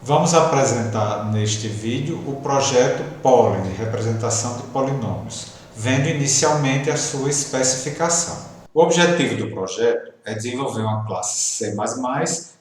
Vamos apresentar neste vídeo o projeto Poly, de representação de polinômios, vendo inicialmente a sua especificação. O objetivo do projeto é desenvolver uma classe C++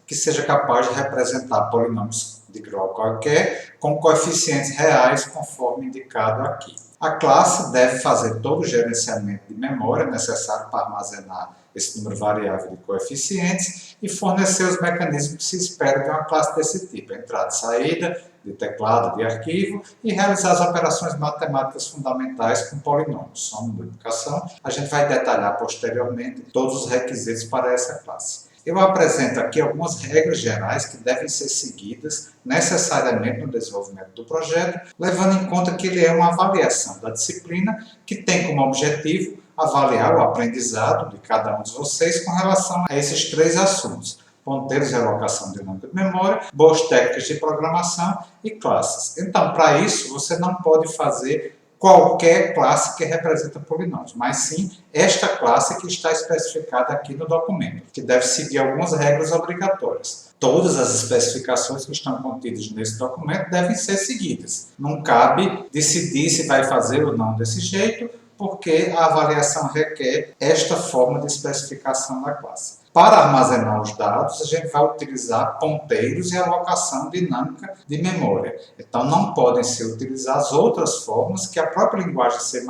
que seja capaz de representar polinômios de grau qualquer com coeficientes reais, conforme indicado aqui. A classe deve fazer todo o gerenciamento de memória necessário para armazenar esse número variável de coeficientes e fornecer os mecanismos que se espera de uma classe desse tipo: entrada e saída, de teclado, de arquivo, e realizar as operações matemáticas fundamentais com polinômios, soma e multiplicação. A gente vai detalhar posteriormente todos os requisitos para essa classe. Eu apresento aqui algumas regras gerais que devem ser seguidas necessariamente no desenvolvimento do projeto, levando em conta que ele é uma avaliação da disciplina que tem como objetivo avaliar o aprendizado de cada um de vocês com relação a esses três assuntos: ponteiros e alocação dinâmica de memória, boas técnicas de programação e classes. Então, para isso, você não pode fazer qualquer classe que representa polinômios, mas sim esta classe que está especificada aqui no documento, que deve seguir algumas regras obrigatórias. Todas as especificações que estão contidas nesse documento devem ser seguidas. Não cabe decidir se vai fazer ou não desse jeito, porque a avaliação requer esta forma de especificação da classe. Para armazenar os dados, a gente vai utilizar ponteiros e alocação dinâmica de memória. Então, não podem ser utilizadas outras formas que a própria linguagem C++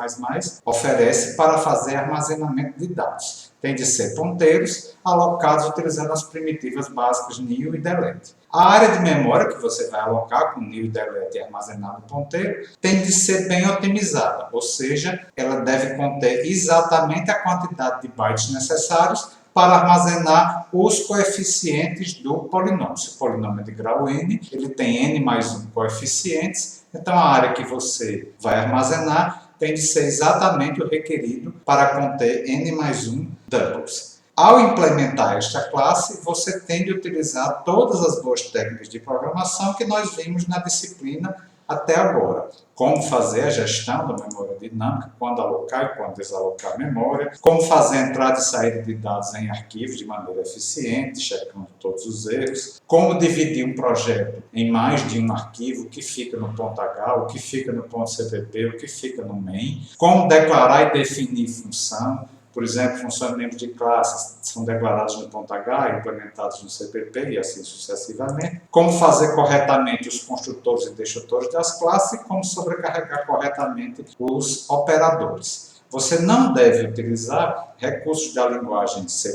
oferece para fazer armazenamento de dados. Tem de ser ponteiros alocados utilizando as primitivas básicas new e delete. A área de memória que você vai alocar com new e delete e armazenar no ponteiro tem de ser bem otimizada, ou seja, ela deve conter exatamente a quantidade de bytes necessários para armazenar os coeficientes do polinômio. Se o polinômio é de grau n, ele tem n mais 1 coeficientes, então a área que você vai armazenar tem de ser exatamente o requerido para conter n mais 1 doubles. Ao implementar esta classe, você tem de utilizar todas as boas técnicas de programação que nós vimos na disciplina até agora. Como fazer a gestão da memória dinâmica, quando alocar e quando desalocar a memória, como fazer a entrada e saída de dados em arquivos de maneira eficiente, checando todos os erros, como dividir um projeto em mais de um arquivo, o que fica no ponto H, o que fica no ponto CPP, o que fica no main, como declarar e definir função. Por exemplo, funções membros de classes são declarados no ponto H, implementados no CPP e assim sucessivamente. Como fazer corretamente os construtores e destrutores das classes e como sobrecarregar corretamente os operadores. Você não deve utilizar recursos da linguagem C++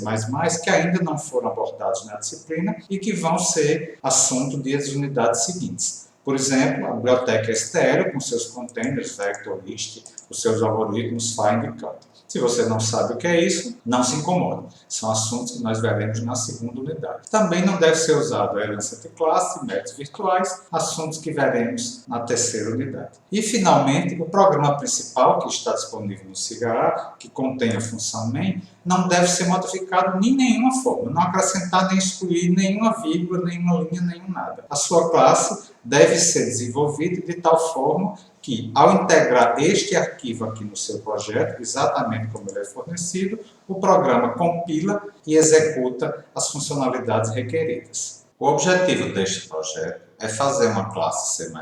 que ainda não foram abordados na disciplina e que vão ser assunto das unidades seguintes. Por exemplo, a biblioteca STL com seus containers, vector list, os seus algoritmos find e count. Se você não sabe o que é isso, não se incomode. São assuntos que nós veremos na segunda unidade. Também não deve ser usado a herança de classe, métodos virtuais, assuntos que veremos na terceira unidade. E, finalmente, o programa principal, que está disponível no SIGA, que contém a função main, não deve ser modificado de nenhuma forma, não acrescentar nem excluir nenhuma vírgula, nenhuma linha, nenhum nada. A sua classe deve ser desenvolvida de tal forma que, ao integrar este arquivo aqui no seu projeto, exatamente como ele é fornecido, o programa compila e executa as funcionalidades requeridas. O objetivo deste projeto é fazer uma classe C++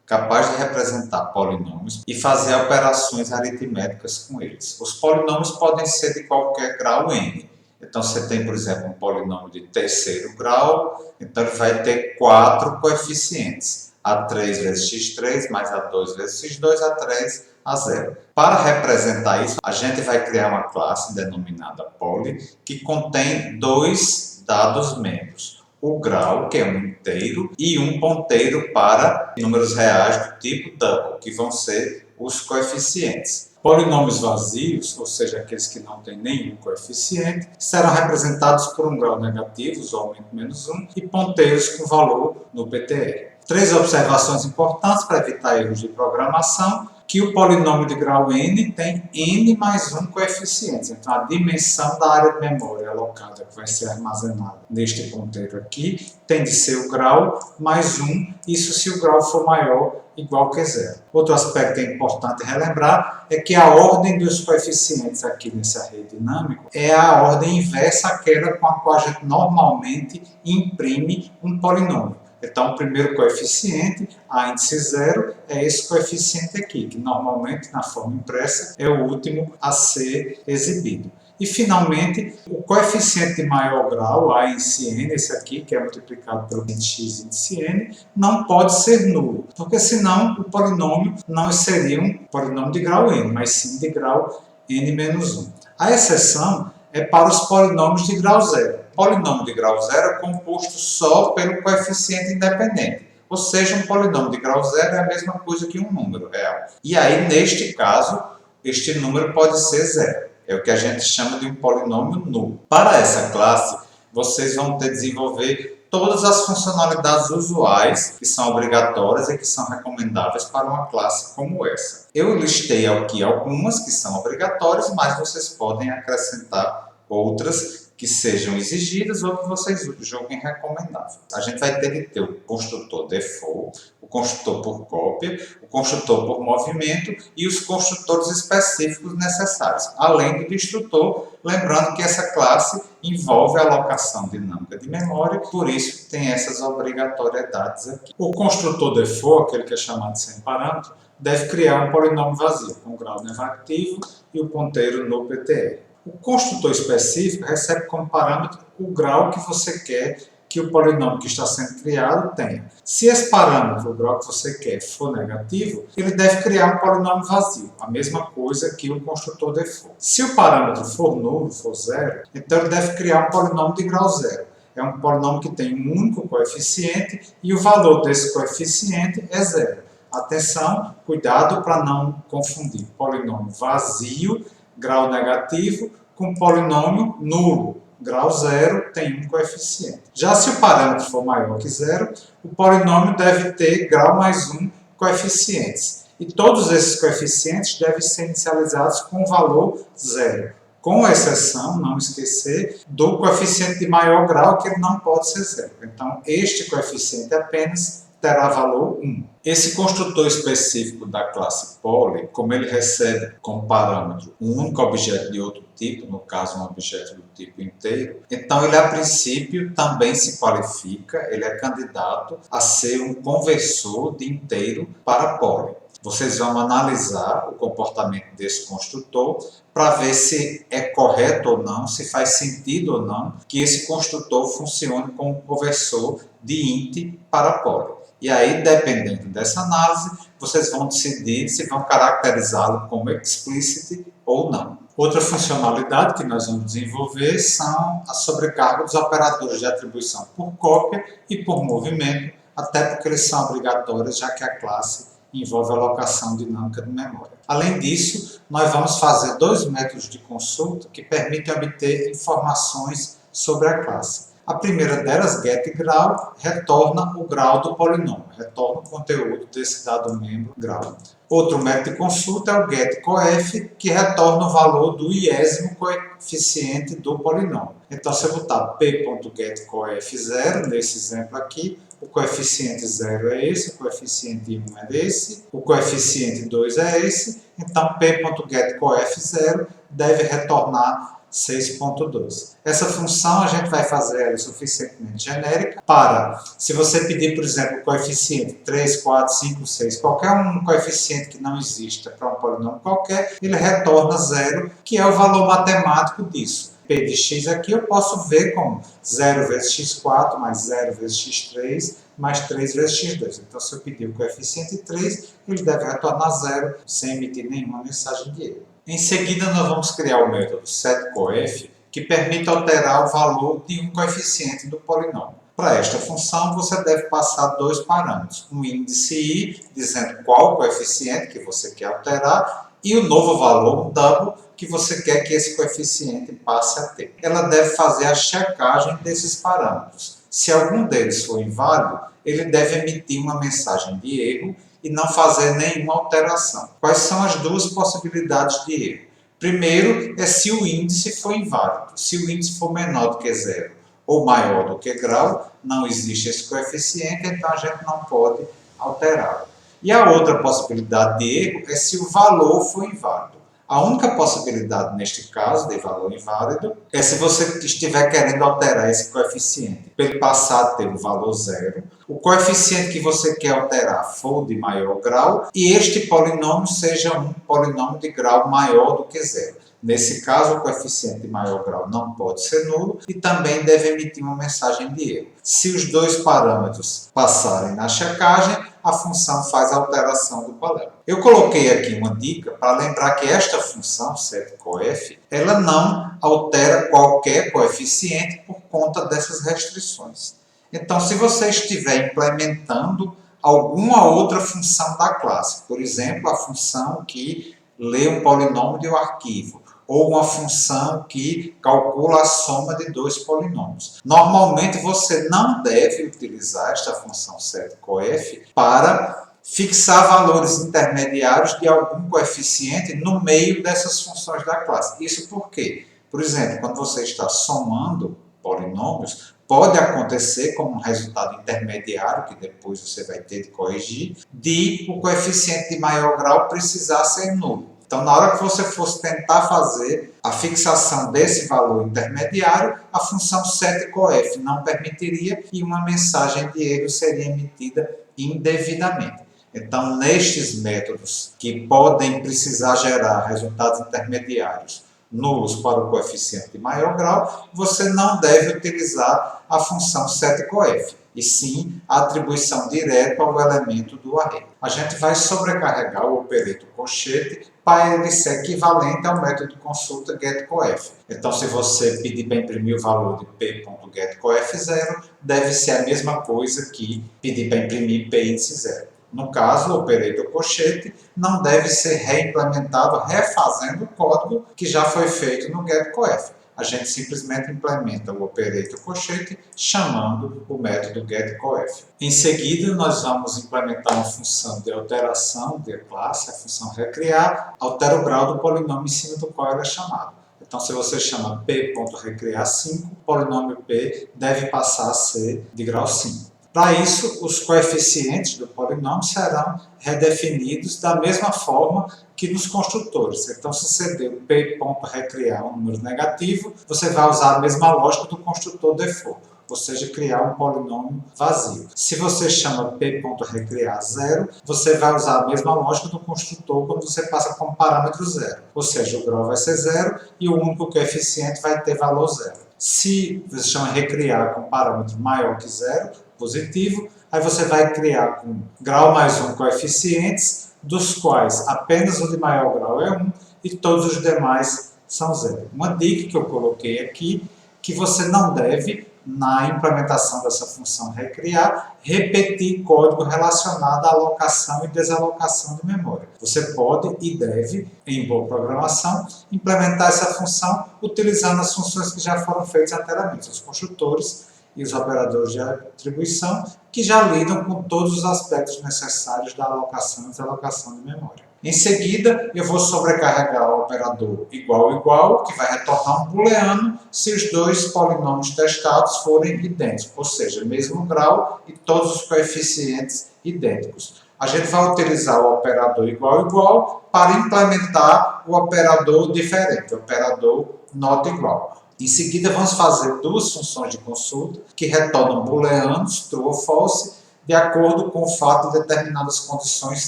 capaz de representar polinômios e fazer operações aritméticas com eles. Os polinômios podem ser de qualquer grau n. Então, você tem, por exemplo, um polinômio de terceiro grau, então ele vai ter 4 coeficientes. A3 vezes x3, mais A2 vezes x2, A3, A0. Para representar isso, a gente vai criar uma classe denominada poly, que contém 2 dados membros. O grau, que é um inteiro, e um ponteiro para números reais do tipo double, que vão ser os coeficientes. Polinômios vazios, ou seja, aqueles que não têm nenhum coeficiente, serão representados por um grau negativo, usualmente -1, e ponteiros com valor no PTR. 3 observações importantes para evitar erros de programação: que o polinômio de grau n tem n mais 1 coeficientes. Então, a dimensão da área de memória alocada que vai ser armazenada neste ponteiro aqui tem de ser o grau mais 1, isso se o grau for maior igual que 0. Outro aspecto que é importante relembrar é que a ordem dos coeficientes aqui nesse array dinâmico é a ordem inversa àquela com a qual a gente normalmente imprime um polinômio. Então, o primeiro coeficiente, a índice 0, é esse coeficiente aqui, que normalmente, na forma impressa, é o último a ser exibido. E, finalmente, o coeficiente de maior grau, A índice n, esse aqui, que é multiplicado pelo x índice n, não pode ser nulo, porque senão o polinômio não seria um polinômio de grau n, mas sim de grau n menos 1. A exceção é para os polinômios de grau 0. O polinômio de grau 0 é composto só pelo coeficiente independente. Ou seja, um polinômio de grau 0 é a mesma coisa que um número real. E aí, neste caso, este número pode ser 0. É o que a gente chama de um polinômio nulo. Para essa classe, vocês vão ter que desenvolver todas as funcionalidades usuais que são obrigatórias e que são recomendáveis para uma classe como essa. Eu listei aqui algumas que são obrigatórias, mas vocês podem acrescentar outras que sejam exigidas ou que vocês julguem recomendável. A gente vai ter que ter o construtor default, o construtor por cópia, o construtor por movimento e os construtores específicos necessários, além do destrutor, lembrando que essa classe envolve a alocação dinâmica de memória, por isso tem essas obrigatoriedades aqui. O construtor default, aquele que é chamado de sem parâmetro, deve criar um polinômio vazio, com grau negativo e o ponteiro no PTR. O construtor específico recebe como parâmetro o grau que você quer que o polinômio que está sendo criado tenha. Se esse parâmetro, o grau que você quer, for negativo, ele deve criar um polinômio vazio, a mesma coisa que o construtor default. Se o parâmetro for nulo, for zero, então ele deve criar um polinômio de grau zero. É um polinômio que tem um único coeficiente e o valor desse coeficiente é zero. Atenção, cuidado para não confundir polinômio vazio, grau negativo, com polinômio nulo, grau zero, tem um coeficiente. Já se o parâmetro for maior que zero, o polinômio deve ter grau mais um coeficientes. E todos esses coeficientes devem ser inicializados com valor zero, com exceção, não esquecer, do coeficiente de maior grau, que ele não pode ser zero. Então, este coeficiente apenas terá valor 1. Esse construtor específico da classe poly, como ele recebe como parâmetro um único objeto de outro tipo, no caso um objeto do tipo inteiro, então ele a princípio também se qualifica, ele é candidato a ser um conversor de inteiro para poly. Vocês vão analisar o comportamento desse construtor para ver se é correto ou não, se faz sentido ou não que esse construtor funcione como conversor de int para poly. E aí, dependendo dessa análise, vocês vão decidir se vão caracterizá-lo como explicit ou não. Outra funcionalidade que nós vamos desenvolver são a sobrecarga dos operadores de atribuição por cópia e por movimento, até porque eles são obrigatórios, já que a classe envolve alocação dinâmica de memória. Além disso, nós vamos fazer dois métodos de consulta que permitem obter informações sobre a classe. A primeira delas, getGrau, retorna o grau do polinômio, retorna o conteúdo desse dado membro grau. Outro método de consulta é o getCoef, que retorna o valor do iésimo coeficiente do polinômio. Então, se eu botar p.getCoef0, nesse exemplo aqui, o coeficiente 0 é esse, o coeficiente 1 é esse, o coeficiente 2 é esse, então p.getCoef0 deve retornar 6.12. Essa função a gente vai fazer ela suficientemente genérica para, se você pedir, por exemplo, o coeficiente 3, 4, 5, 6, qualquer um coeficiente que não exista para um polinômio qualquer, ele retorna 0, que é o valor matemático disso. P de x aqui eu posso ver como 0 vezes x4 mais 0 vezes x3 mais 3 vezes x2. Então, se eu pedir o coeficiente 3, ele deve retornar 0 sem emitir nenhuma mensagem de erro. Em seguida, nós vamos criar o método setCoef, que permite alterar o valor de um coeficiente do polinômio. Para esta função, você deve passar dois parâmetros, um índice i, dizendo qual coeficiente que você quer alterar, e o novo valor, um double, que você quer que esse coeficiente passe a ter. Ela deve fazer a checagem desses parâmetros. Se algum deles for inválido, ele deve emitir uma mensagem de erro e não fazer nenhuma alteração. Quais são as duas possibilidades de erro? Primeiro é se o índice for inválido. Se o índice for menor do que 0 ou maior do que grau, não existe esse coeficiente, então a gente não pode alterá-lo. E a outra possibilidade de erro é se o valor for inválido. A única possibilidade neste caso de valor inválido é se você estiver querendo alterar esse coeficiente para ele passar a ter o valor zero, o coeficiente que você quer alterar for de maior grau e este polinômio seja um polinômio de grau maior do que zero. Nesse caso, o coeficiente de maior grau não pode ser nulo e também deve emitir uma mensagem de erro. Se os dois parâmetros passarem na checagem, a função faz a alteração do parâmetro. Eu coloquei aqui uma dica para lembrar que esta função, setCoef, ela não altera qualquer coeficiente por conta dessas restrições. Então, se você estiver implementando alguma outra função da classe, por exemplo, a função que lê um polinômio de um arquivo, ou uma função que calcula a soma de dois polinômios. Normalmente você não deve utilizar esta função setCoef para fixar valores intermediários de algum coeficiente no meio dessas funções da classe. Isso por quê? Por exemplo, quando você está somando polinômios, pode acontecer como um resultado intermediário, que depois você vai ter de corrigir, de o coeficiente de maior grau precisar ser nulo. Então, na hora que você fosse tentar fazer a fixação desse valor intermediário, a função setCoef não permitiria e uma mensagem de erro seria emitida indevidamente. Então, nestes métodos que podem precisar gerar resultados intermediários nulos para o coeficiente de maior grau, você não deve utilizar a função setCoef, e sim a atribuição direta ao elemento do array. A gente vai sobrecarregar o operator colchete para ele ser equivalente ao método de consulta getCoef. Então, se você pedir para imprimir o valor de p.getCoef0, deve ser a mesma coisa que pedir para imprimir p-índice 0. No caso, o operator colchete não deve ser reimplementado refazendo o código que já foi feito no getCoef. A gente simplesmente implementa o operator colchete chamando o método getCoef. Em seguida, nós vamos implementar uma função de alteração de classe, a função recriar, altera o grau do polinômio em cima do qual ela é chamada. Então, se você chama p.recriar5, o polinômio p deve passar a ser de grau 5. Para isso, os coeficientes do polinômio serão redefinidos da mesma forma que nos construtores. Então, se você deu p.recriar um número negativo, você vai usar a mesma lógica do construtor default, ou seja, criar um polinômio vazio. Se você chama p.recriar 0, você vai usar a mesma lógica do construtor quando você passa como parâmetro 0, ou seja, o grau vai ser 0 e o único coeficiente vai ter valor 0. Se você chama recriar com parâmetro maior que 0, positivo, aí você vai criar com grau mais 1 coeficientes, dos quais apenas o de maior grau é 1 e todos os demais são 0. Uma dica que eu coloquei aqui, que você não deve, na implementação dessa função recriar, repetir código relacionado à alocação e desalocação de memória. Você pode e deve, em boa programação, implementar essa função utilizando as funções que já foram feitas anteriormente, os construtores e os operadores de atribuição, que já lidam com todos os aspectos necessários da alocação e desalocação de memória. Em seguida, eu vou sobrecarregar o operador igual, que vai retornar um booleano se os dois polinômios testados forem idênticos, ou seja, mesmo grau e todos os coeficientes idênticos. A gente vai utilizar o operador igual para implementar o operador diferente, o operador not igual. Em seguida, vamos fazer duas funções de consulta que retornam booleanos, true ou false, de acordo com o fato de determinadas condições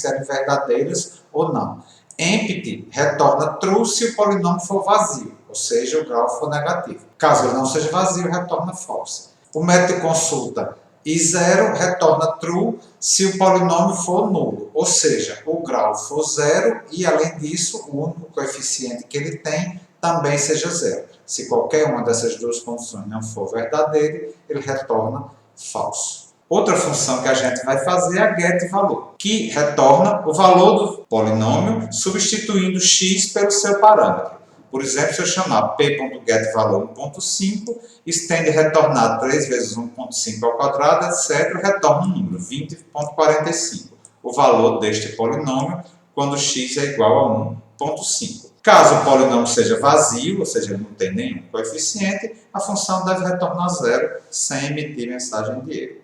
serem verdadeiras ou não. Empty retorna true se o polinômio for vazio, ou seja, o grau for negativo. Caso ele não seja vazio, retorna false. O método de consulta i0 retorna true se o polinômio for nulo, ou seja, o grau for 0 e, além disso, o único coeficiente que ele tem também seja 0. Se qualquer uma dessas duas condições não for verdadeira, ele retorna falso. Outra função que a gente vai fazer é a getValor, que retorna o valor do polinômio substituindo x pelo seu parâmetro. Por exemplo, se eu chamar p.getValor 1.5, isso tende a retornar 3 vezes 1.5 ao quadrado, etc., retorna um número, 20.45, o valor deste polinômio quando x é igual a 1.5. Caso o polinômio seja vazio, ou seja, não tem nenhum coeficiente, a função deve retornar 0 sem emitir mensagem de erro.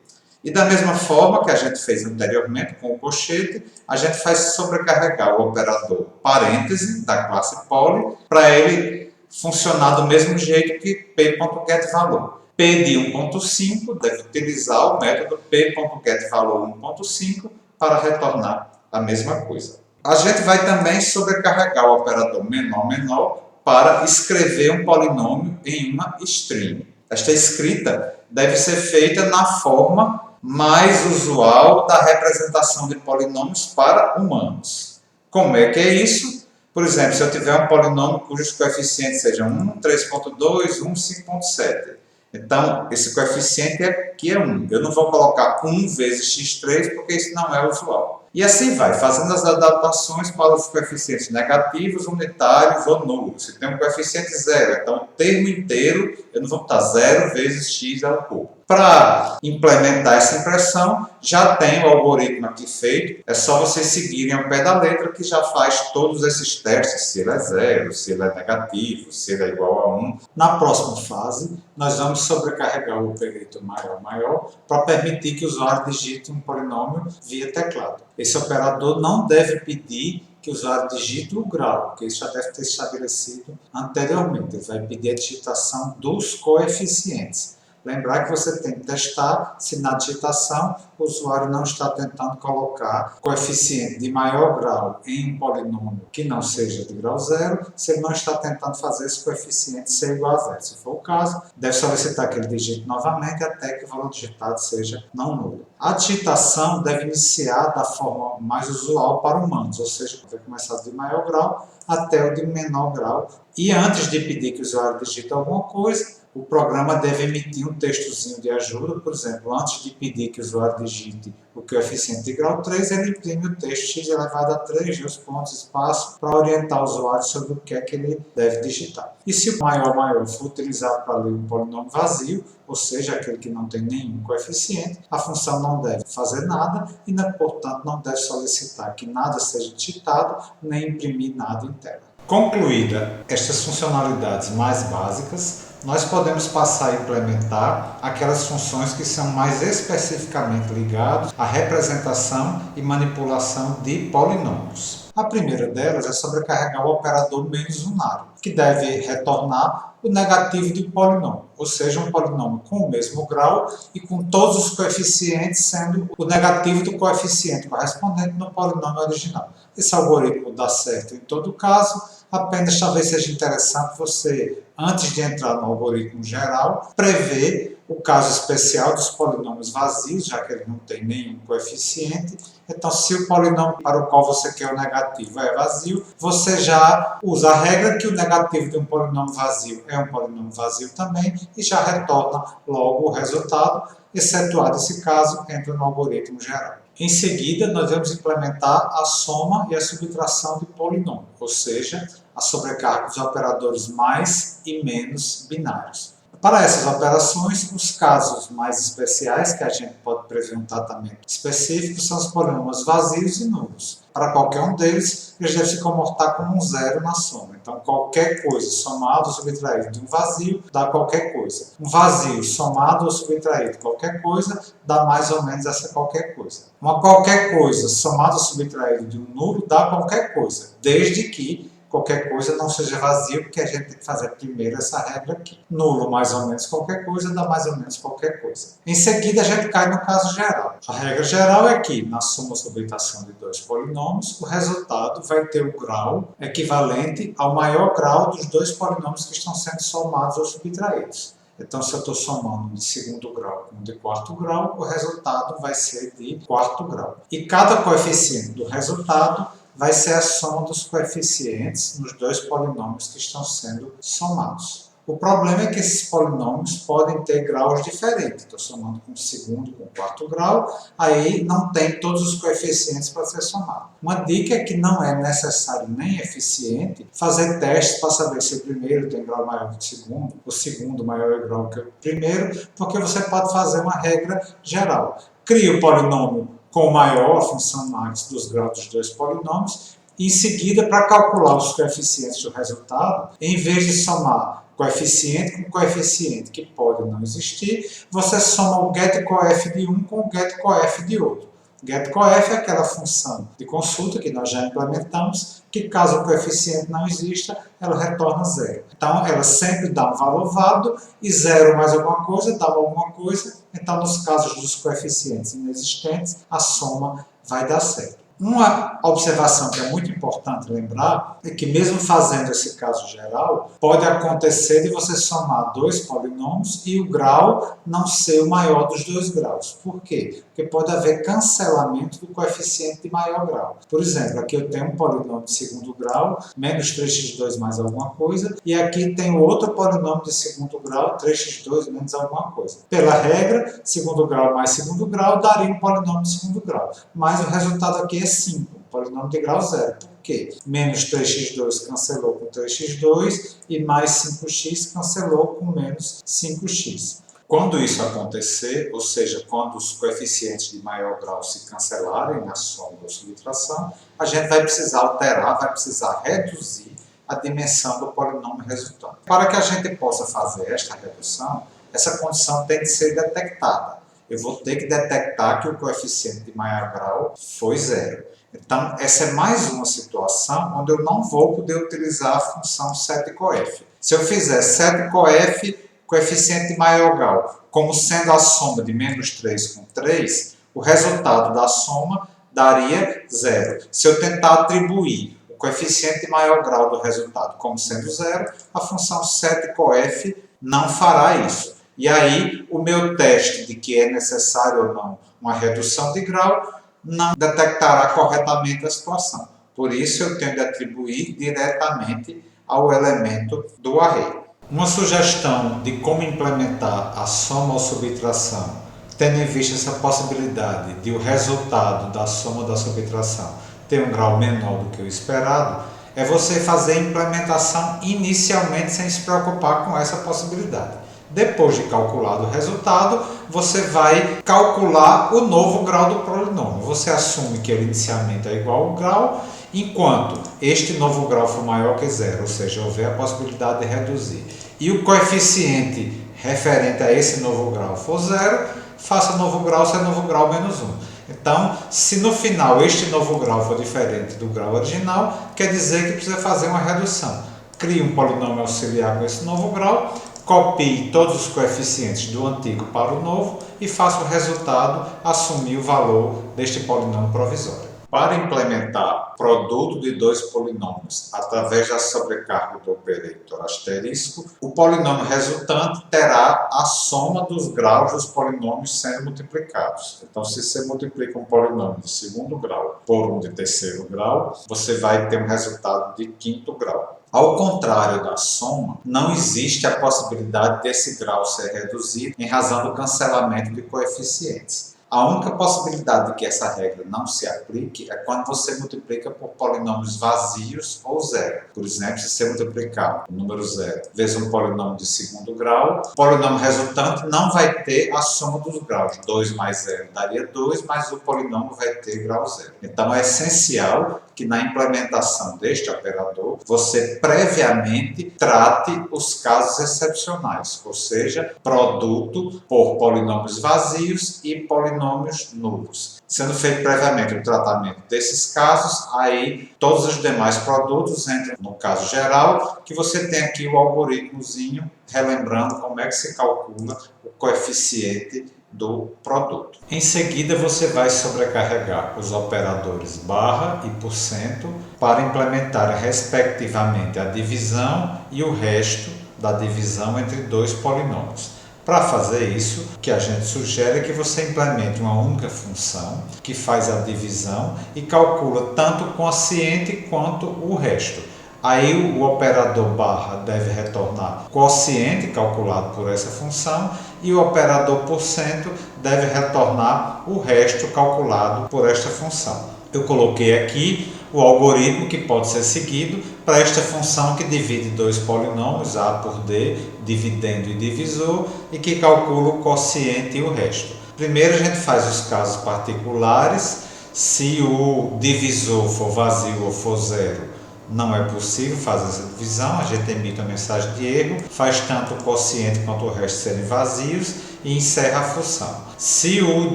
E da mesma forma que a gente fez anteriormente com o colchete, a gente faz sobrecarregar o operador parêntese da classe poly para ele funcionar do mesmo jeito que p.getValor. P de 1.5 deve utilizar o método p.getValor 1.5 para retornar a mesma coisa. A gente vai também sobrecarregar o operador menor para escrever um polinômio em uma string. Esta escrita deve ser feita na forma mais usual da representação de polinômios para humanos. Como é que é isso? Por exemplo, se eu tiver um polinômio cujos coeficientes sejam 1, 3.2, 1, 5.7. Então, esse coeficiente aqui é 1. Eu não vou colocar 1 vezes x3 porque isso não é usual. E assim vai, fazendo as adaptações para os coeficientes negativos, unitários ou nulos. Se tem um coeficiente zero, então o termo inteiro, eu não vou botar 0 vezes x ao cubo. Para implementar essa impressão, já tem o algoritmo aqui feito. É só vocês seguirem ao pé da letra que já faz todos esses testes, se ele é zero, se ele é negativo, se ele é igual a 1. Na próxima fase, nós vamos sobrecarregar o operator maior para permitir que o usuário digite um polinômio via teclado. Esse operador não deve pedir que o usuário digite o grau, porque isso já deve ter estabelecido anteriormente. Ele vai pedir a digitação dos coeficientes. Lembrar que você tem que testar se na digitação o usuário não está tentando colocar coeficiente de maior grau em um polinômio que não seja de grau zero, se ele não está tentando fazer esse coeficiente ser igual a zero. Se for o caso, deve solicitar que ele digite novamente até que o valor digitado seja não nulo. A digitação deve iniciar da forma mais usual para humanos, ou seja, vai começar de maior grau até o de menor grau. E antes de pedir que o usuário digite alguma coisa, o programa deve emitir um textozinho de ajuda. Por exemplo, antes de pedir que o usuário digite o coeficiente de grau 3, ele imprime o texto x elevado a 3, os pontos, espaço, para orientar o usuário sobre o que é que ele deve digitar. E se o maior for utilizado para ler um polinômio vazio, ou seja, aquele que não tem nenhum coeficiente, a função não deve fazer nada e, portanto, não deve solicitar que nada seja digitado nem imprimir nada em tela. Concluída estas funcionalidades mais básicas, nós podemos passar a implementar aquelas funções que são mais especificamente ligadas à representação e manipulação de polinômios. A primeira delas é sobrecarregar o operador menos unário, que deve retornar o negativo de polinômio, ou seja, um polinômio com o mesmo grau e com todos os coeficientes sendo o negativo do coeficiente correspondente no polinômio original. Esse algoritmo dá certo em todo caso, apenas talvez seja interessante você, antes de entrar no algoritmo geral, prever o caso especial dos polinômios vazios, já que ele não tem nenhum coeficiente. Então, se o polinômio para o qual você quer o negativo é vazio, você já usa a regra que o negativo de um polinômio vazio é um polinômio vazio também e já retorna logo o resultado, excetuado esse caso, entra no algoritmo geral. Em seguida, nós vamos implementar a soma e a subtração de polinômio, ou seja, a sobrecarga dos operadores mais e menos binários. Para essas operações, os casos mais especiais, que a gente pode prever um tratamento específico, são os polinômios vazios e nulos. Para qualquer um deles, eles devem se comportar como um zero na soma. Então, qualquer coisa somado ou subtraído de um vazio dá qualquer coisa. Um vazio somado ou subtraído de qualquer coisa dá mais ou menos essa qualquer coisa. Uma qualquer coisa somado ou subtraído de um nulo dá qualquer coisa, desde que qualquer coisa não seja vazio, porque a gente tem que fazer primeiro essa regra aqui. Nulo mais ou menos qualquer coisa dá mais ou menos qualquer coisa. Em seguida, a gente cai no caso geral. A regra geral é que, na soma ou subtração de dois polinômios, o resultado vai ter o grau equivalente ao maior grau dos dois polinômios que estão sendo somados ou subtraídos. Então, se eu estou somando de segundo grau com de quarto grau, o resultado vai ser de quarto grau. E cada coeficiente do resultado vai ser a soma dos coeficientes nos dois polinômios que estão sendo somados. O problema é que esses polinômios podem ter graus diferentes. Estou somando com segundo, com quarto grau, aí não tem todos os coeficientes para ser somado. Uma dica é que não é necessário nem eficiente fazer testes para saber se o primeiro tem grau maior que o segundo maior grau que o primeiro, porque você pode fazer uma regra geral. Cria o polinômio com o maior, a função max dos graus dos dois polinômios, e em seguida, para calcular os coeficientes do resultado, em vez de somar coeficiente com coeficiente que pode não existir, você soma o getCoef de um com o getCoef de outro. GetCoef é aquela função de consulta que nós já implementamos, que caso o coeficiente não exista, ela retorna zero. Então, ela sempre dá um valor válido e zero mais alguma coisa dá alguma coisa. Então, nos casos dos coeficientes inexistentes, a soma vai dar certo. Uma observação que é muito importante lembrar é que mesmo fazendo esse caso geral, pode acontecer de você somar dois polinômios e o grau não ser o maior dos dois graus. Por quê? Porque pode haver cancelamento do coeficiente de maior grau. Por exemplo, aqui eu tenho um polinômio de segundo grau, menos 3x2 mais alguma coisa, e aqui tem outro polinômio de segundo grau, 3x2 menos alguma coisa. Pela regra, segundo grau mais segundo grau daria um polinômio de segundo grau, mas o resultado aqui é 5, polinômio de grau zero. Por quê? Menos 3x2 cancelou com 3x2 e mais 5x cancelou com menos 5x. Quando isso acontecer, ou seja, quando os coeficientes de maior grau se cancelarem na soma ou subtração, a gente vai precisar alterar, vai precisar reduzir a dimensão do polinômio resultante. Para que a gente possa fazer esta redução, essa condição tem que ser detectada. Eu vou ter que detectar que o coeficiente de maior grau foi zero. Então, essa é mais uma situação onde eu não vou poder utilizar a função setCoef. Se eu fizer setCoef, coeficiente de maior grau, como sendo a soma de menos 3 com 3, o resultado da soma daria zero. Se eu tentar atribuir o coeficiente de maior grau do resultado como sendo zero, a função setCoef não fará isso. E aí, o meu teste de que é necessário ou não uma redução de grau não detectará corretamente a situação. Por isso, eu tenho de atribuir diretamente ao elemento do array. Uma sugestão de como implementar a soma ou subtração, tendo em vista essa possibilidade de o resultado da soma ou da subtração ter um grau menor do que o esperado, é você fazer a implementação inicialmente sem se preocupar com essa possibilidade. Depois de calculado o resultado, você vai calcular o novo grau do polinômio. Você assume que ele inicialmente é igual ao grau, enquanto este novo grau for maior que zero, ou seja, houver a possibilidade de reduzir, e o coeficiente referente a esse novo grau for zero, faça novo grau ser novo grau menos 1. Então, se no final este novo grau for diferente do grau original, quer dizer que precisa fazer uma redução. Crie um polinômio auxiliar com esse novo grau, copie todos os coeficientes do antigo para o novo e faça o resultado assumir o valor deste polinômio provisório. Para implementar produto de dois polinômios através da sobrecarga do operator asterisco, o polinômio resultante terá a soma dos graus dos polinômios sendo multiplicados. Então, se você multiplica um polinômio de segundo grau por um de terceiro grau, você vai ter um resultado de quinto grau. Ao contrário da soma, não existe a possibilidade desse grau ser reduzido em razão do cancelamento de coeficientes. A única possibilidade de que essa regra não se aplique é quando você multiplica por polinômios vazios ou zero. Por exemplo, se você multiplicar o número zero vezes um polinômio de segundo grau, o polinômio resultante não vai ter a soma dos graus. 2 mais 0 daria 2, mas o polinômio vai ter grau zero. Então, é essencial que na implementação deste operador, você previamente trate os casos excepcionais, ou seja, produto por polinômios vazios e polinômios nulos. Sendo feito previamente o tratamento desses casos, aí todos os demais produtos entram no caso geral, que você tem aqui o algoritmozinho, relembrando como é que se calcula o coeficiente do produto. Em seguida, você vai sobrecarregar os operadores barra e porcento para implementar respectivamente a divisão e o resto da divisão entre dois polinômios. Para fazer isso, o que a gente sugere é que você implemente uma única função que faz a divisão e calcula tanto o quociente quanto o resto. Aí o operador barra deve retornar o quociente calculado por essa função e o operador porcento deve retornar o resto calculado por esta função. Eu coloquei aqui o algoritmo que pode ser seguido para esta função que divide dois polinômios, A por D, dividendo e divisor, e que calcula o quociente e o resto. Primeiro a gente faz os casos particulares. Se o divisor for vazio ou for zero, não é possível fazer essa divisão, a gente emite uma mensagem de erro, faz tanto o quociente quanto o resto serem vazios e encerra a função. Se o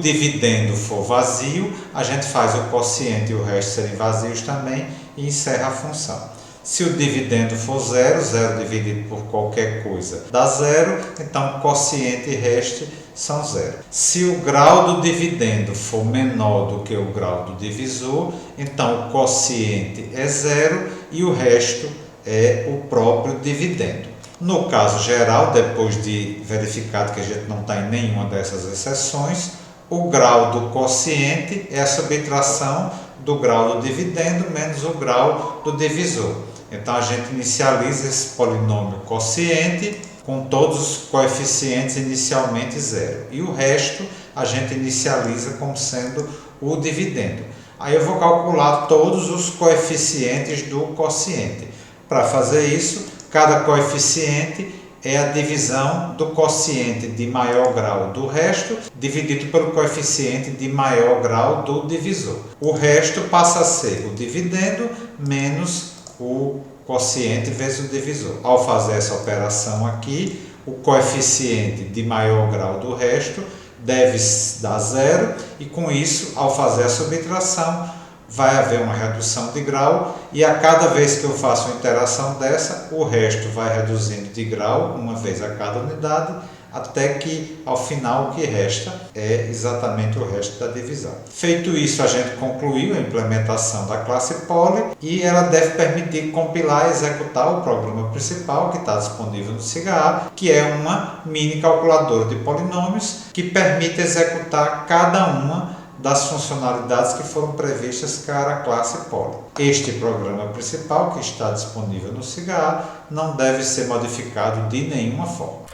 dividendo for vazio, a gente faz o quociente e o resto serem vazios também e encerra a função. Se o dividendo for zero, zero dividido por qualquer coisa dá zero, então quociente e resto são zero. Se o grau do dividendo for menor do que o grau do divisor, então o quociente é zero e o resto é o próprio dividendo. No caso geral, depois de verificado que a gente não está em nenhuma dessas exceções, o grau do quociente é a subtração do grau do dividendo menos o grau do divisor. Então a gente inicializa esse polinômio quociente com todos os coeficientes inicialmente zero. E o resto a gente inicializa como sendo o dividendo. Aí eu vou calcular todos os coeficientes do quociente. Para fazer isso, cada coeficiente é a divisão do quociente de maior grau do resto, dividido pelo coeficiente de maior grau do divisor. O resto passa a ser o dividendo menos o quociente vezes o divisor. Ao fazer essa operação aqui, o coeficiente de maior grau do resto deve dar zero e com isso, ao fazer a subtração, vai haver uma redução de grau e a cada vez que eu faço uma interação dessa, o resto vai reduzindo de grau uma vez a cada unidade, até que ao final o que resta é exatamente o resto da divisão. Feito isso, a gente concluiu a implementação da classe Poly e ela deve permitir compilar e executar o programa principal que está disponível no SIGA, que é uma mini calculadora de polinômios que permite executar cada uma das funcionalidades que foram previstas para a classe Poly. Este programa principal, que está disponível no SIGA, não deve ser modificado de nenhuma forma.